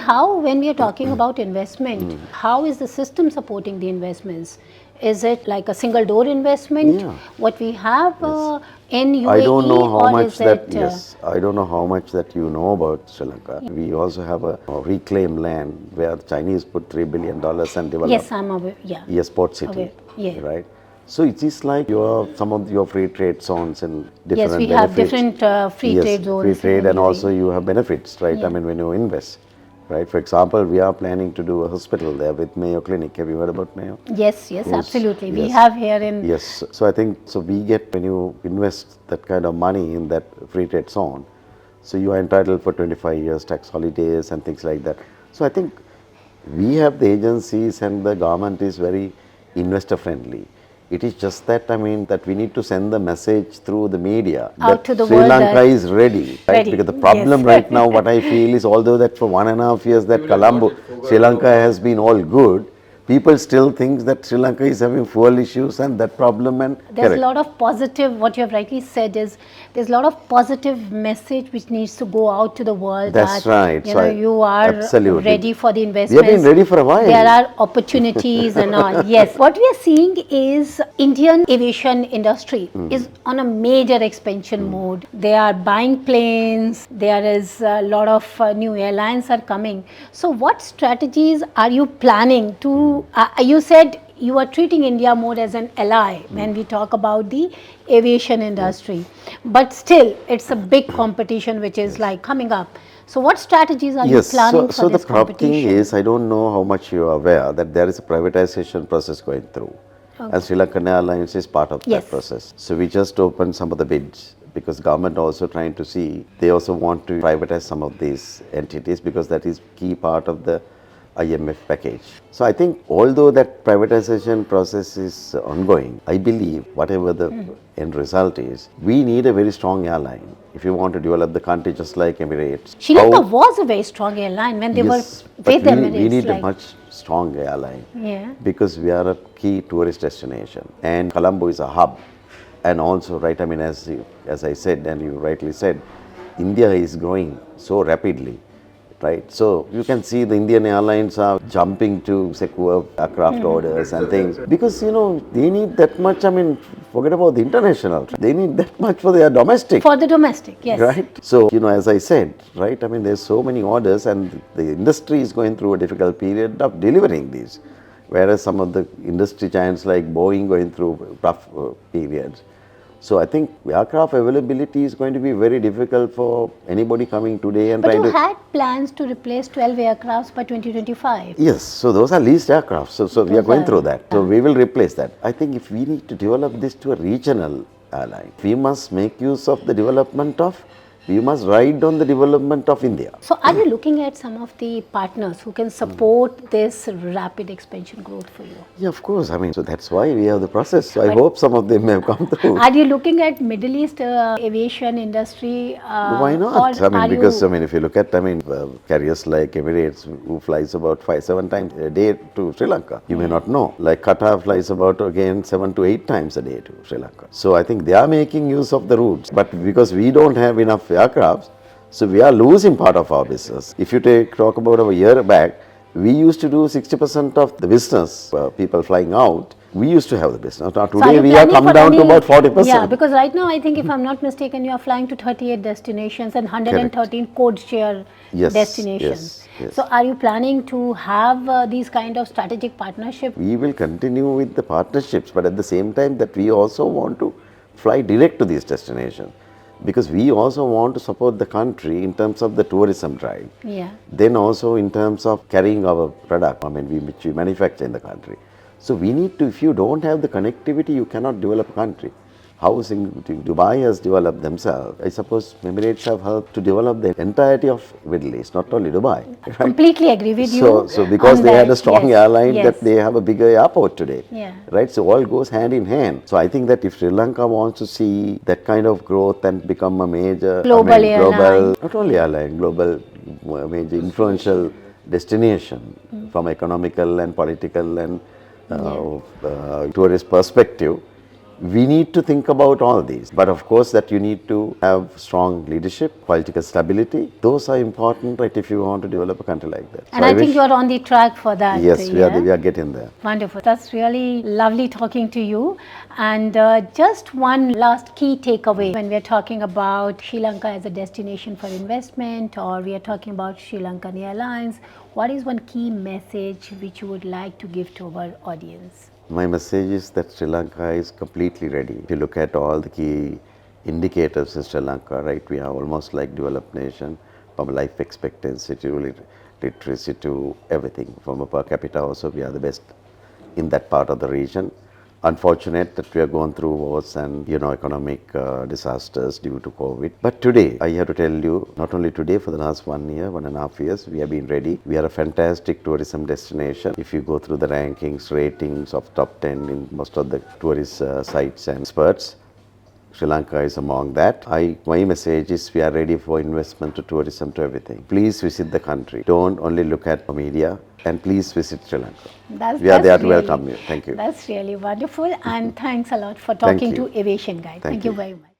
how, when we are talking about investment, how is the system supporting the investments? Is it like a single door investment, what we have in UAE, I don't know how much that, it, I don't know how much that you know about Sri Lanka. We also have a reclaimed land where the Chinese put $3 billion and developed. Yes, I'm aware. Yes, port city, right? So it is like some of your free trade zones and different yes, we benefits. have different free trade zones. Free trade, and also you have benefits, right? I mean, when you invest, right? For example, we are planning to do a hospital there with Mayo Clinic. Have you heard about Mayo? Yes, absolutely. We have here in... Yes, so I think, so we get, when you invest that kind of money in that free trade zone, so you are entitled for 25 years tax holidays and things like that. So I think we have the agencies and the government is very investor friendly. It is just that, I mean, that we need to send the message through the media out to the Sri world Lanka is ready, right? Because the problem right now, what I feel is, although that for 1.5 years that Colombo, Sri Lanka has been all good, people still think that Sri Lanka is having fuel issues and that problem. And there's a lot of positive, what you have rightly said is, there's a lot of positive message which needs to go out to the world. That's right. You know, you are ready for the investments. We have been ready for a while. There are opportunities and all. Yes. What we are seeing is Indian aviation industry is on a major expansion mode. They are buying planes. There is a lot of new airlines are coming. So what strategies are you planning to, you said you are treating India more as an ally when we talk about the aviation industry, but still it's a big competition which is like coming up. So what strategies are you planning for this competition? So the thing is, I don't know how much you are aware that there is a privatization process going through. And SriLankan Airlines is part of that process. So we just opened some of the bids because government also trying to see, they also want to privatize some of these entities because that is key part of the IMF package. So I think although that privatization process is ongoing, I believe whatever the end result is, we need a very strong airline if you want to develop the country just like Emirates. Sri Lanka was a very strong airline when they were with Emirates. We need a much strong airline because we are a key tourist destination and Colombo is a hub. And also, right, I mean, as I said and you rightly said, India is growing so rapidly. Right, so you can see the Indian airlines are jumping to secure aircraft orders and things because you know they need that much. I mean, forget about the international. They need that much for their domestic. For the domestic, yes. Right. So you know, as I said, right. I mean, there's so many orders, and the industry is going through a difficult period of delivering these, whereas some of the industry giants like Boeing going through tough periods. So I think aircraft availability is going to be very difficult for anybody coming today and trying to... But you had plans to replace 12 aircrafts by 2025. Yes, so those are leased aircraft. So we are going through that. So we will replace that. I think if we need to develop this to a regional airline, we must make use of the development of, we must ride on the development of India. So are you looking at some of the partners who can support this rapid expansion growth for you? Yeah, of course. I mean, so that's why we have the process. So I hope some of them may have come through. Are you looking at Middle East aviation industry? Why not? I mean, because I mean, if you look at, I mean, carriers like Emirates who flies about 5-7 times a day to Sri Lanka. You may not know. Like Qatar flies about again 7 to 8 times a day to Sri Lanka. So I think they are making use of the routes. But because we don't have enough aircrafts, so we are losing part of our business. If you talk about a year back, we used to do 60% of the business, people flying out. We used to have the business. Now today we are come down to about 40%. Yeah, because right now I think if I'm not mistaken, you are flying to 38 destinations and 113 code share destinations. Yes. So are you planning to have these kind of strategic partnerships? We will continue with the partnerships, but at the same time that we also want to fly direct to these destinations. Because we also want to support the country in terms of the tourism drive. Yeah. Then also in terms of carrying our product, I mean, which we manufacture in the country. So we need to, if you don't have the connectivity, you cannot develop a country. How Dubai has developed themselves. I suppose Emirates have helped to develop the entirety of Middle East, not only Dubai. Right? Completely agree with you. So because they had a strong airline, that they have a bigger airport today. Yeah. Right? So all goes hand in hand. So I think that if Sri Lanka wants to see that kind of growth and become a major global airline, not only airline, global major influential destination from economical and political and tourist perspective, We need to think about all these, but of course that you need to have strong leadership, political stability. Those are important, right, if you want to develop a country like that. And I think you're on the track for that. Yes, we are getting there. Wonderful. That's really lovely talking to you. And just one last key takeaway when we're talking about Sri Lanka as a destination for investment, or we are talking about Sri Lankan Airlines, what is one key message which you would like to give to our audience? My message is that Sri Lanka is completely ready. If you look at all the key indicators in Sri Lanka, right, we are almost like developed nation, from life expectancy to literacy to everything. From a per capita also, we are the best in that part of the region. Unfortunate that we are going through wars and economic disasters due to COVID. But today, I have to tell you, not only today, for the last 1 year, 1.5 years, we have been ready. We are a fantastic tourism destination. If you go through the rankings, ratings of top 10 in most of the tourist sites and experts, Sri Lanka is among that. My message is we are ready for investment to tourism to everything. Please visit the country. Don't only look at the media, and please visit Sri Lanka. We are there to welcome you. Thank you. That's really wonderful, and thanks a lot for talking to Aviation Guide. Thank you very much.